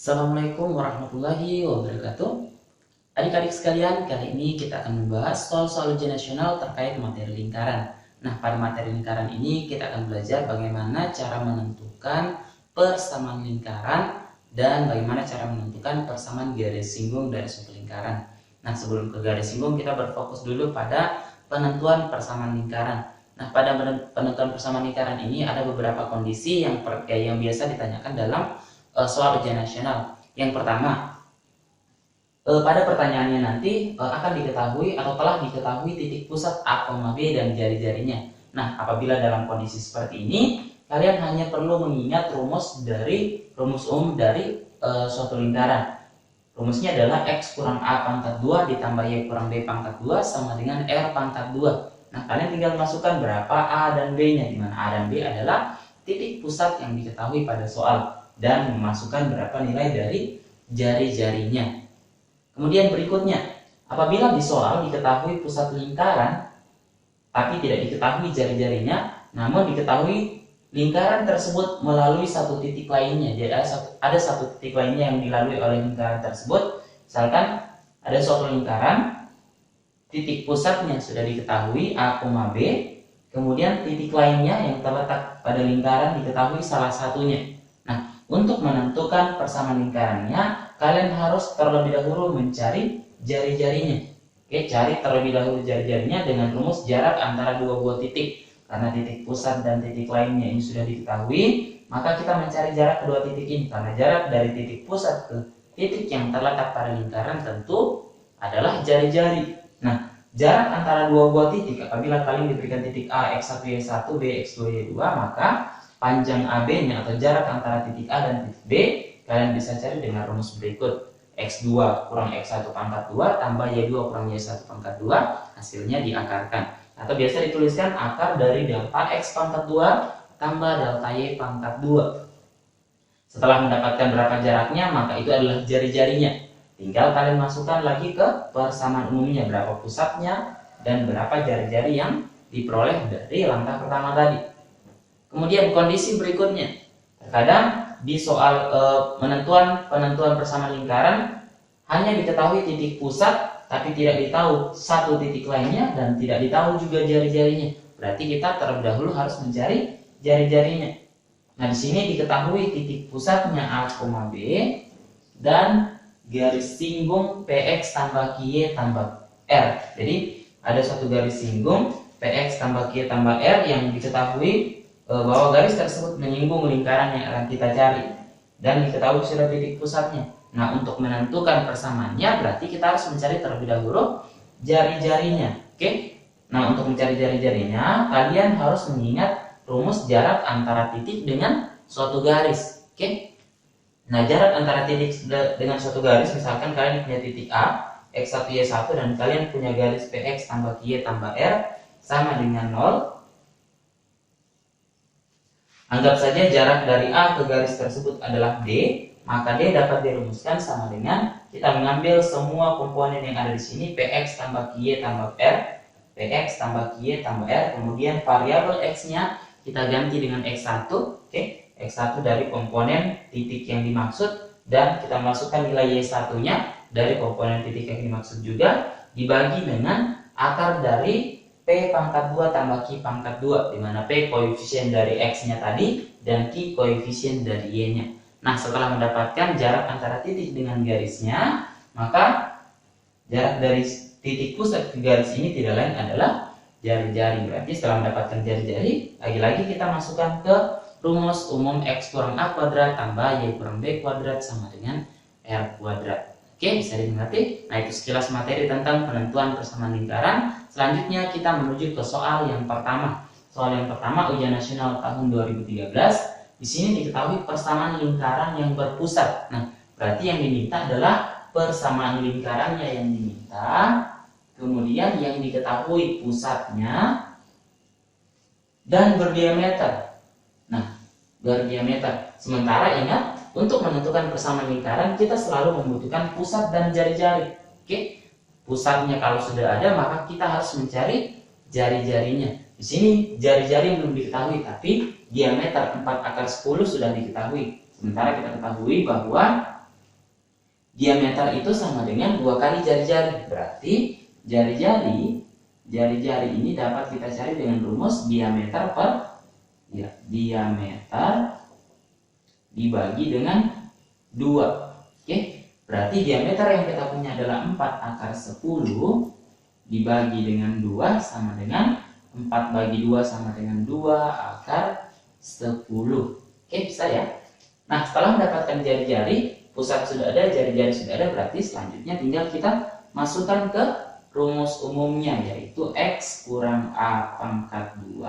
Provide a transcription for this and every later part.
Assalamualaikum warahmatullahi wabarakatuh. Adik-adik sekalian, kali ini kita akan membahas soal-soal ujian nasional terkait materi lingkaran. Nah, pada materi lingkaran ini kita akan belajar bagaimana cara menentukan persamaan lingkaran dan bagaimana cara menentukan persamaan garis singgung dari suatu lingkaran. Nah, sebelum ke garis singgung kita berfokus dulu pada penentuan persamaan lingkaran. Nah, pada penentuan persamaan lingkaran ini ada beberapa kondisi yang biasa ditanyakan dalam soal ujian nasional. Yang pertama, pada pertanyaannya nanti akan diketahui atau telah diketahui titik pusat A, B dan jari-jarinya. Nah, apabila dalam kondisi seperti ini, kalian hanya perlu mengingat rumus umum dari suatu lingkaran. Rumusnya adalah X kurang A pangkat 2 ditambah Y kurang B pangkat 2 sama dengan R pangkat 2. Nah, kalian tinggal masukkan berapa A dan B-nya, di mana A dan B adalah titik pusat yang diketahui pada soal, dan memasukkan berapa nilai dari jari-jarinya. Kemudian berikutnya, apabila di soal diketahui pusat lingkaran tapi tidak diketahui jari-jarinya, namun diketahui lingkaran tersebut melalui satu titik lainnya. Jadi ada satu titik lainnya yang dilalui oleh lingkaran tersebut. Misalkan ada suatu lingkaran, titik pusatnya sudah diketahui A, B, kemudian titik lainnya yang terletak pada lingkaran diketahui salah satunya. Untuk menentukan persamaan lingkarannya, kalian harus terlebih dahulu mencari jari-jarinya. Oke, cari terlebih dahulu jari-jarinya dengan rumus jarak antara dua buah titik. Karena titik pusat dan titik lainnya ini sudah diketahui, maka kita mencari jarak kedua titik ini. Karena jarak dari titik pusat ke titik yang terletak pada lingkaran tentu adalah jari-jari. Nah, jarak antara dua buah titik, apabila kalian diberikan titik A, X1, Y1, B, X2, Y2, maka panjang AB-nya atau jarak antara titik A dan titik B kalian bisa cari dengan rumus berikut. X2 kurang X1 pangkat 2 tambah Y2 kurang Y1 pangkat 2, hasilnya diakarkan. Atau biasa dituliskan akar dari delta X pangkat 2 tambah delta Y pangkat 2. Setelah mendapatkan berapa jaraknya, maka itu adalah jari-jarinya. Tinggal kalian masukkan lagi ke persamaan umumnya, berapa pusatnya dan berapa jari-jari yang diperoleh dari langkah pertama tadi. Kemudian kondisi berikutnya, terkadang di soal penentuan persamaan lingkaran hanya diketahui titik pusat tapi tidak ditahu satu titik lainnya dan tidak ditahu juga jari-jarinya. Berarti kita terlebih dahulu harus mencari jari-jarinya. Nah, di sini diketahui titik pusatnya A, B dan garis singgung PX tambah QY tambah R. Jadi ada satu garis singgung PX tambah QY tambah R yang diketahui bahwa garis tersebut menyinggung lingkaran yang akan kita cari dan diketahui sudah titik pusatnya. Nah, untuk menentukan persamaannya berarti kita harus mencari terlebih dahulu jari-jarinya. Oke. Nah, untuk mencari jari-jarinya kalian harus mengingat rumus jarak antara titik dengan suatu garis. Oke. Nah, jarak antara titik dengan suatu garis, misalkan kalian punya titik A, X1, Y1 dan kalian punya garis PX tambah QY tambah R sama dengan 0. Anggap saja jarak dari A ke garis tersebut adalah D, maka D dapat dirumuskan sama dengan kita mengambil semua komponen yang ada di sini, PX tambah QY tambah R, PX tambah QY tambah R, kemudian variabel X-nya kita ganti dengan X1, oke? X1 dari komponen titik yang dimaksud, dan kita masukkan nilai Y1-nya dari komponen titik yang dimaksud juga, dibagi dengan akar dari P pangkat 2 tambah Q pangkat 2, di mana P koefisien dari X-nya tadi dan Q koefisien dari Y-nya. Nah, setelah mendapatkan jarak antara titik dengan garisnya, maka jarak dari titik pusat ke garis ini tidak lain adalah jari-jari. Berarti setelah mendapatkan jari-jari, lagi-lagi kita masukkan ke rumus umum X kurang A kuadrat tambah Y kurang B kuadrat sama dengan R kuadrat. Oke, bisa dimengerti? Nah, itu sekilas materi tentang penentuan persamaan lingkaran. Selanjutnya kita menuju ke soal yang pertama. Soal yang pertama ujian nasional tahun 2013. Di sini diketahui persamaan lingkaran yang berpusat. Nah, berarti yang diminta adalah persamaan lingkarannya yang diminta. Kemudian yang diketahui pusatnya dan berdiameter. Nah, berdiameter. Sementara ingat, untuk menentukan persamaan lingkaran kita selalu membutuhkan pusat dan jari-jari. Oke, pusatnya kalau sudah ada maka kita harus mencari jari-jarinya. Di sini jari-jari belum diketahui, tapi diameter 4 akar 10 sudah diketahui. Sementara kita ketahui bahwa diameter itu sama dengan 2 kali jari-jari. Berarti jari-jari ini dapat kita cari dengan rumus diameter dibagi dengan 2. Oke, berarti diameter yang kita punya adalah 4/10 dibagi dengan 2 sama dengan 4 bagi 2 sama dengan 2/10. Oke, bisa ya. Nah, setelah mendapatkan jari-jari, pusat sudah ada, jari-jari sudah ada, berarti selanjutnya tinggal kita masukkan ke rumus umumnya, yaitu X kurang A pangkat 2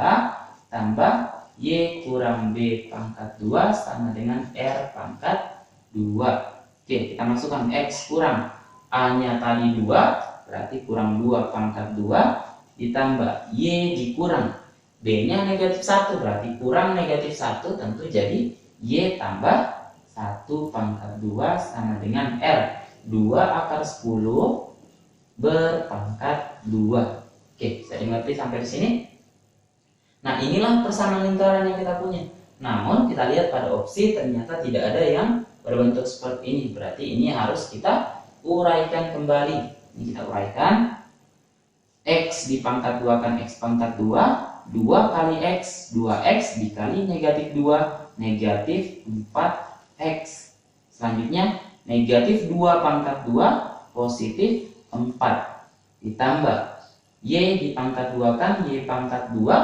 tambah Y kurang B pangkat 2 sama dengan R pangkat 2. Oke, kita masukkan X kurang A-nya tadi 2, berarti kurang 2 pangkat 2, ditambah Y dikurang B-nya negatif 1, berarti kurang negatif 1, tentu jadi Y tambah 1 pangkat 2 sama dengan R 2/10 berpangkat 2. Oke, bisa dimengerti sampai di sini? Nah, inilah persamaan lingkaran yang kita punya. Namun, kita lihat pada opsi ternyata tidak ada yang berbentuk seperti ini. Berarti ini harus kita uraikan kembali. Ini kita uraikan. X di pangkat 2 kan X pangkat 2. 2 kali X, 2X dikali negatif 2, negatif 4X. Selanjutnya, negatif 2 pangkat 2, positif 4. Ditambah, Y di pangkat 2 kan Y pangkat 2,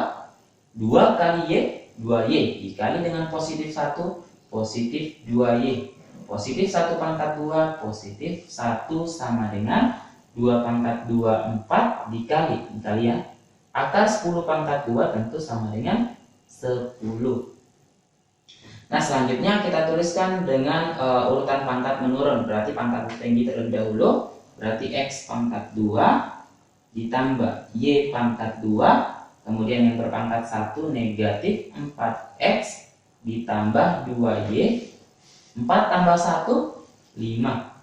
2 kali Y, 2Y dikali dengan positif 1, positif 2Y. Positif 1 pangkat 2, positif 1 sama dengan 2 pangkat 2, 4 dikali ya. Akar 10 pangkat 2 tentu sama dengan 10. Nah, selanjutnya kita tuliskan dengan urutan pangkat menurun. Berarti pangkat tertinggi terlebih dahulu. Berarti X pangkat 2 ditambah Y pangkat 2. Kemudian yang berpangkat 1 negatif 4X ditambah 2Y. 4 tambah 1, 5.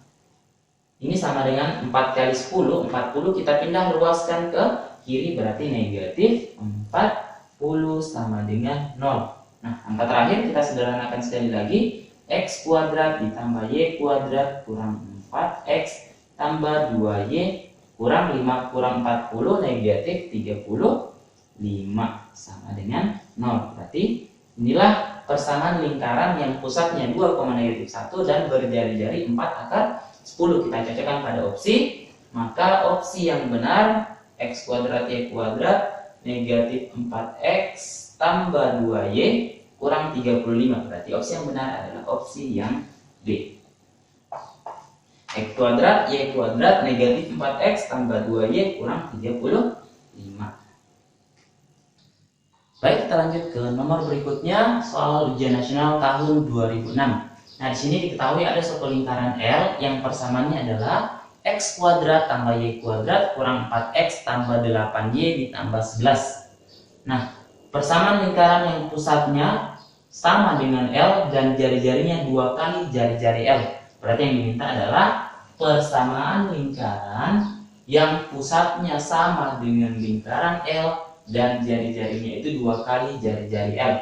Ini sama dengan 4 kali 10. 40 kita pindah luaskan ke kiri, berarti negatif 40 sama dengan 0. Nah, angka terakhir kita sederhanakan sekali lagi. X kuadrat ditambah Y kuadrat kurang 4X tambah 2Y kurang 5 kurang 40 negatif 35 sama dengan 0. Berarti inilah persamaan lingkaran yang pusatnya 2,-1 dan berjari-jari 4/10. Kita cocokkan pada opsi, maka opsi yang benar X kuadrat Y kuadrat negatif 4X tambah 2Y kurang 35. Berarti opsi yang benar adalah opsi yang B. X kuadrat Y kuadrat negatif 4X tambah 2Y kurang 35. Baik, kita lanjut ke nomor berikutnya, soal ujian nasional tahun 2006. Nah, di sini diketahui ada suatu lingkaran L yang persamaannya adalah X kuadrat tambah Y kuadrat kurang 4X tambah 8Y ditambah 11. Nah, persamaan lingkaran yang pusatnya sama dengan L dan jari-jarinya 2 kali jari-jari L. Berarti yang diminta adalah persamaan lingkaran yang pusatnya sama dengan lingkaran L dan jari-jarinya itu 2 kali jari-jari L.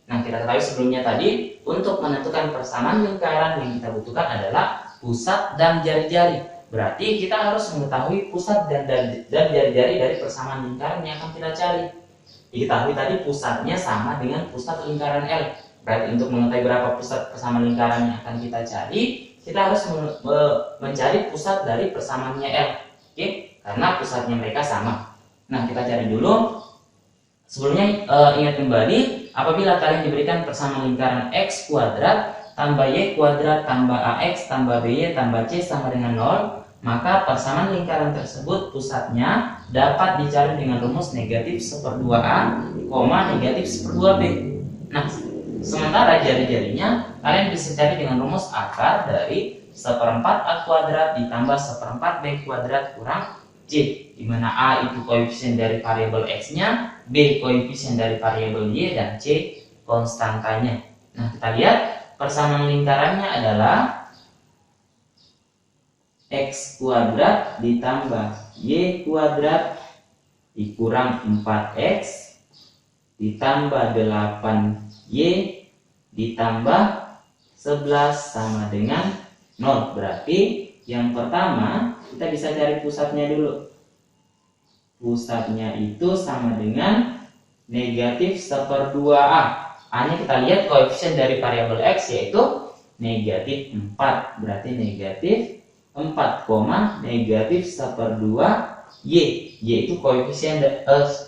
Nah, kita ketahui sebelumnya tadi, untuk menentukan persamaan lingkaran yang kita butuhkan adalah pusat dan jari-jari. Berarti kita harus mengetahui pusat dan jari-jari dari persamaan lingkaran yang akan kita cari. Diketahui tadi pusatnya sama dengan pusat lingkaran L. Berarti untuk mengetahui berapa pusat persamaan lingkaran yang akan kita cari, kita harus mencari pusat dari persamaannya L. Oke? Karena pusatnya mereka sama. Nah, kita cari dulu. Sebelumnya ingat kembali, apabila kalian diberikan persamaan lingkaran X kuadrat tambah Y kuadrat tambah AX tambah BY tambah C sama dengan 0, maka persamaan lingkaran tersebut pusatnya dapat dicari dengan rumus negatif 1/2A, negatif 1/2B. Nah, sementara jari-jarinya kalian bisa cari dengan rumus akar dari 1/4A kuadrat ditambah 1/4B kuadrat kurang C, di mana A itu koefisien dari variabel X-nya, B koefisien dari variabel Y, dan C konstantanya. Nah, kita lihat persamaan lingkarannya adalah X kuadrat ditambah Y kuadrat dikurang 4X ditambah 8Y ditambah 11 sama dengan 0. Berarti Yang pertama, kita bisa cari pusatnya dulu. Pusatnya itu sama dengan negatif 1/2A. A-nya kita lihat koefisien dari variabel X yaitu negatif 4. Berarti negatif 4, negatif 1/2Y. Y itu koefisien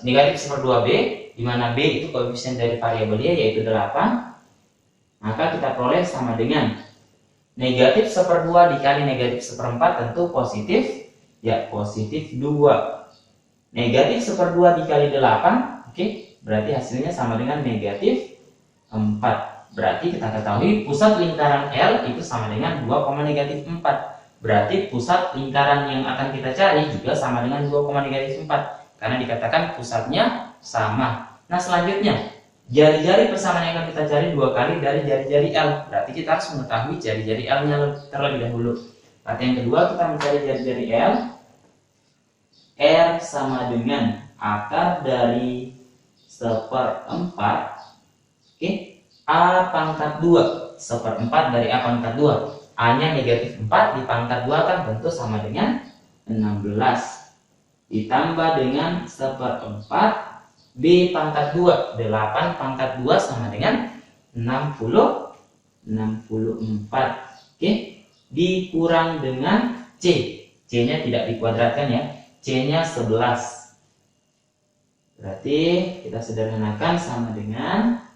negatif 1/2B, di mana B itu koefisien dari variabel Y yaitu 8. Maka kita peroleh sama dengan negatif 1/2 dikali negatif 1/4 tentu positif, ya positif 2. Negatif 1/2 dikali 8, oke, berarti hasilnya sama dengan negatif 4. Berarti kita ketahui pusat lingkaran L itu sama dengan 2, negatif 4. Berarti pusat lingkaran yang akan kita cari juga sama dengan 2, negatif 4. Karena dikatakan pusatnya sama. Nah selanjutnya, jari-jari persamaan yang akan kita cari 2 kali dari jari-jari L. Berarti kita harus mengetahui jari-jari L-nya terlebih dahulu. Berarti yang kedua kita mencari jari-jari L. R sama dengan akar dari 1/4. Oke, A pangkat 2. 1/4 dari A pangkat 2. A-nya negatif 4 dipangkat 2 kan tentu sama dengan 16. Ditambah dengan 1/4 B pangkat 2, 8 pangkat 2 sama dengan 64. Oke, dikurang dengan C. C-nya tidak dikuadratkan ya. C-nya 11. Berarti kita sederhanakan sama dengan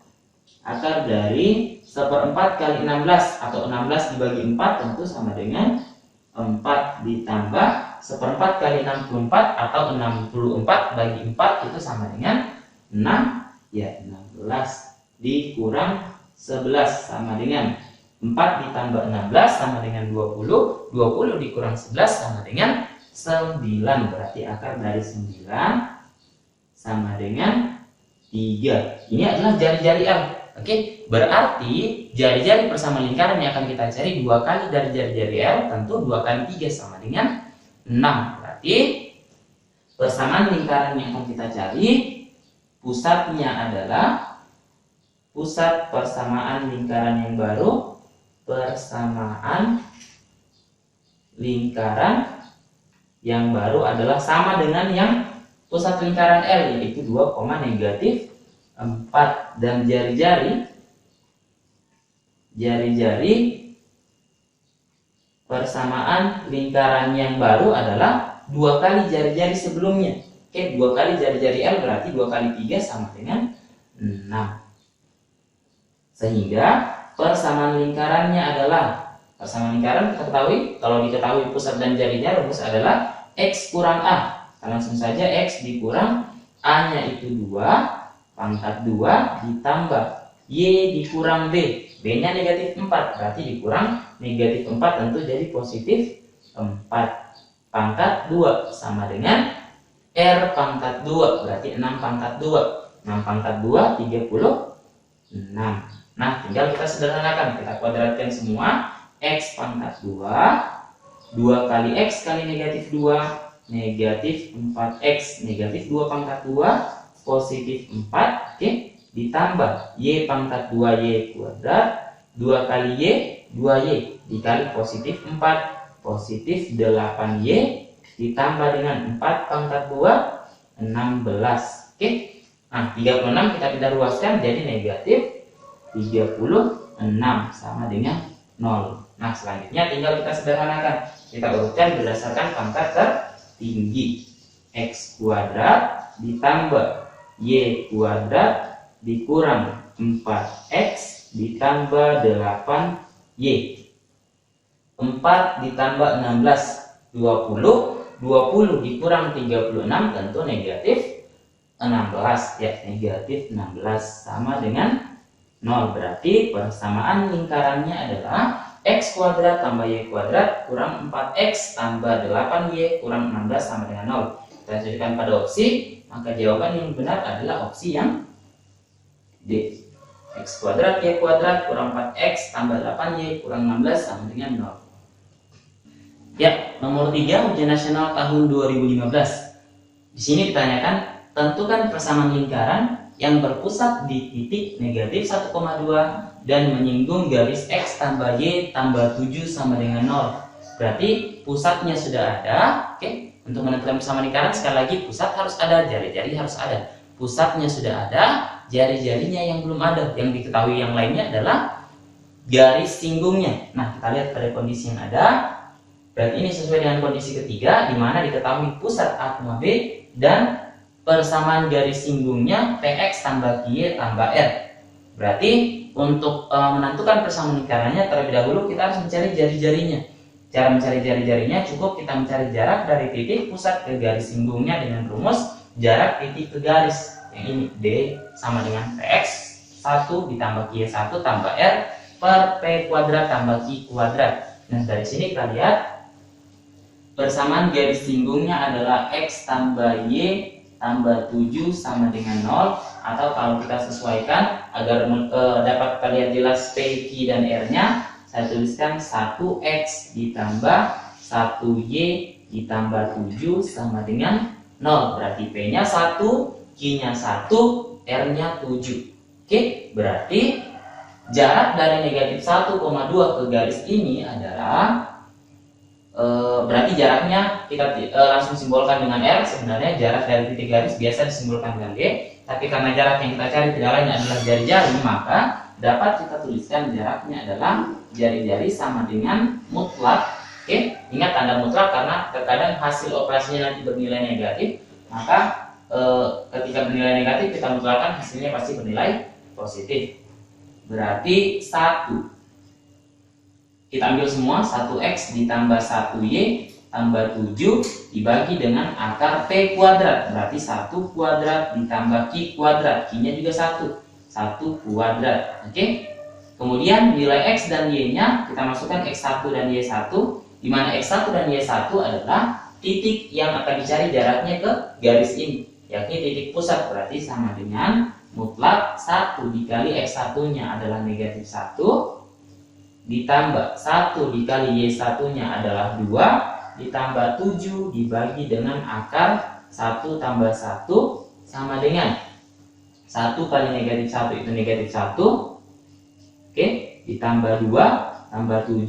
akar dari 1/4 kali 16 atau 16 dibagi 4 tentu sama dengan 4 ditambah 1/4 kali 64 atau 64 bagi 4 itu sama dengan 6, ya 16 dikurang 11 sama dengan 4 ditambah 16 sama dengan 20. 20 dikurang 11 sama dengan 9. Berarti akar dari 9 sama dengan 3. Ini adalah jari-jari L. Oke, berarti jari-jari persamaan lingkaran yang akan kita cari 2 kali dari jari-jari L tentu 2 kali 3 sama dengan 6. Berarti persamaan lingkaran yang akan kita cari pusatnya adalah pusat persamaan lingkaran yang baru. Persamaan lingkaran yang baru adalah sama dengan yang pusat lingkaran L yaitu 2, negatif 4. Dan jari-jari persamaan lingkaran yang baru adalah 2 kali jari-jari sebelumnya. Oke, 2 kali jari-jari L berarti 2 kali 3 sama dengan 6. Sehingga persamaan lingkarannya adalah, persamaan lingkaran kita ketahui, kalau diketahui pusat dan jarinya rumus adalah X kurang A. Langsung saja X dikurang A-nya itu 2 pangkat 2 ditambah Y dikurang B. B-nya negatif 4 berarti dikurang negatif 4 tentu jadi positif 4 pangkat 2 sama dengan R pangkat 2 berarti 6 pangkat 2. 6 pangkat 2 36. Nah tinggal kita sederhanakan, kita kuadratkan semua. X pangkat 2 kali X kali negatif 2 negatif 4X, negatif 2 pangkat 2 positif 4. Oke, ditambah Y pangkat 2Y kuadrat 2 kali Y 2Y dikali positif 4 positif 8Y ditambah dengan 4 pangkat 2 16. Oke, nah 36 kita tidak ruaskan jadi negatif 36 sama dengan 0. Nah selanjutnya tinggal kita sederhanakan, kita urutkan berdasarkan pangkat tertinggi. X kuadrat ditambah Y kuadrat dikurang 4X ditambah 8Y. 4 ditambah 16 20 dikurang 36 tentu negatif 16 ya, negatif 16 sama dengan 0. Berarti persamaan lingkarannya adalah X kuadrat tambah Y kuadrat kurang 4X tambah 8Y kurang 16 sama dengan 0. Kita carikan pada opsi, maka jawaban yang benar adalah opsi yang D. X kuadrat Y kuadrat kurang 4X tambah 8Y kurang 16 sama dengan 0. Ya, nomor 3 ujian nasional tahun 2015. Di sini ditanyakan, tentukan persamaan lingkaran yang berpusat di titik negatif 1,2 dan menyinggung garis X tambah Y tambah 7 sama dengan 0. Berarti pusatnya sudah ada. Oke, untuk menentukan persamaan lingkaran sekali lagi pusat harus ada, jari-jari harus ada. Pusatnya sudah ada, jari-jarinya yang belum ada. Yang diketahui yang lainnya adalah garis singgungnya. Nah, kita lihat pada kondisi yang ada. Berarti ini sesuai dengan kondisi ketiga, di mana diketahui pusat A, B dan persamaan garis singgungnya PX tambah QY tambah R. Berarti untuk menentukan persamaan lingkarannya terlebih dahulu kita harus mencari jari-jarinya. Cara mencari jari-jarinya cukup kita mencari jarak dari titik pusat ke garis singgungnya dengan rumus jarak titik ke garis. Yang ini D sama dengan PX 1 ditambah QY 1 tambah R per P kuadrat tambah Q kuadrat. Nah, dari sini kita lihat persamaan garis singgungnya adalah X tambah Y tambah 7 sama dengan 0, atau kalau kita sesuaikan agar dapat kita lihat jelas P, Q, dan R-nya, saya tuliskan 1X ditambah 1Y ditambah 7 sama dengan 0. Berarti P-nya 1, Q-nya 1, R-nya 7. Oke, berarti jarak dari negatif 1,2 ke garis ini adalah berarti jaraknya kita langsung simbolkan dengan R. Sebenarnya jarak dari titik garis biasa disimbolkan dengan D, tapi karena jarak yang kita cari tidak lain adalah jari-jari, maka dapat kita tuliskan jaraknya adalah jari-jari sama dengan mutlak. Oke, ingat tanda mutlak karena terkadang hasil operasinya nanti bernilai negatif, maka ketika bernilai negatif kita mutlakkan hasilnya pasti bernilai positif. Berarti 1. Kita ambil semua, 1X ditambah 1Y tambah 7 dibagi dengan akar P kuadrat. Berarti 1 kuadrat ditambah Q kuadrat. Q-nya juga 1. 1 kuadrat. Oke. Kemudian nilai X dan Y-nya kita masukkan X1 dan Y1. Di mana X1 dan Y1 adalah titik yang akan dicari jaraknya ke garis ini, yakni titik pusat. Berarti sama dengan mutlak 1 dikali X1-nya adalah negatif 1 ditambah 1 dikali Y1-nya adalah 2 ditambah 7 dibagi dengan akar 1 tambah 1 sama dengan 1 kali negatif 1 itu negatif 1. Oke, ditambah 2 tambah 7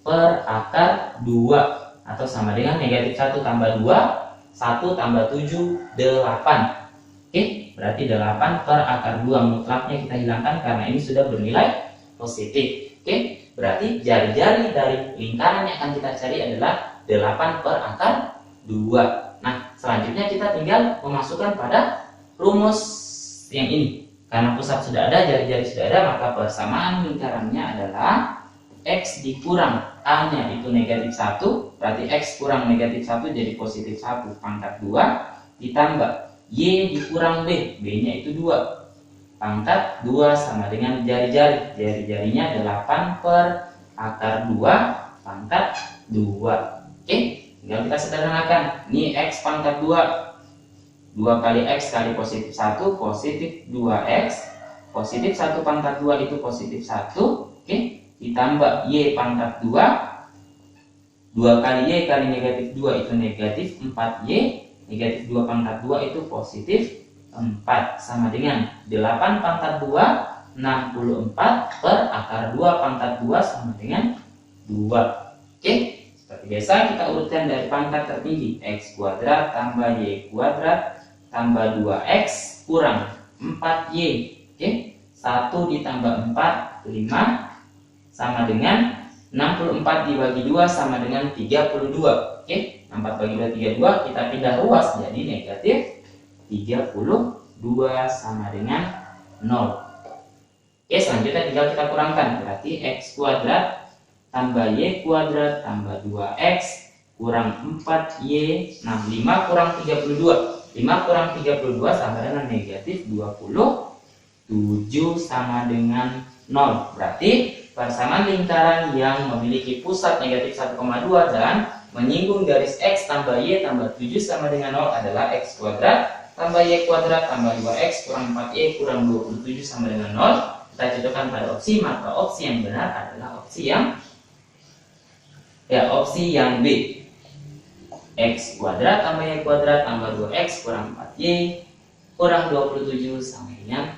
per akar 2 atau sama dengan negatif 1 tambah 2 1 tambah 7 8. Oke, berarti 8 per akar 2. Mutlaknya kita hilangkan karena ini sudah bernilai positif. Oke, berarti jari-jari dari lingkaran yang akan kita cari adalah 8 per akar 2. Nah, selanjutnya kita tinggal memasukkan pada rumus yang ini. Karena pusat sudah ada, jari-jari sudah ada, maka persamaan lingkarannya adalah X dikurang A-nya itu negatif 1. Berarti X kurang negatif 1 jadi positif 1 pangkat 2 ditambah Y dikurang B, B-nya itu 2 pangkat 2 sama dengan jari-jari. Jari-jarinya 8 per akar 2 pangkat 2. Oke, tinggal kita sederhanakan. Ini X pangkat 2. 2 kali X kali positif 1, positif 2X. Positif 1 pangkat 2 itu positif 1. Oke, ditambah Y pangkat 2. 2 kali Y kali negatif 2 itu negatif 4Y. Negatif 2 pangkat 2 itu positif 4 sama dengan 8 pangkat 2 64 per akar 2 pangkat 2 sama dengan 2. Oke, seperti biasa kita urutkan dari pangkat tertinggi. X kuadrat tambah Y kuadrat tambah 2X kurang 4Y. Oke, 1 ditambah 4 5 sama dengan 64 dibagi 2 sama dengan 32. Oke, 4 bagi 2 32, kita pindah ruas jadi negatif 32 sama dengan 0. Oke, selanjutnya tinggal kita kurangkan. Berarti X kuadrat tambah Y kuadrat tambah 2X kurang 4Y. Nah, 5 kurang 32. 5 kurang 32 sama dengan negatif 27 sama dengan 0. Berarti persamaan lingkaran yang memiliki pusat negatif 1,2 dan menyinggung garis X tambah Y tambah 7 sama dengan 0 adalah X kuadrat tambah Y kuadrat tambah 2X kurang 4Y kurang 27 sama dengan 0. Kita cocokkan pada opsi, maka opsi yang benar adalah opsi yang B. X kuadrat tambah Y kuadrat tambah 2X kurang 4Y kurang 27 sama dengan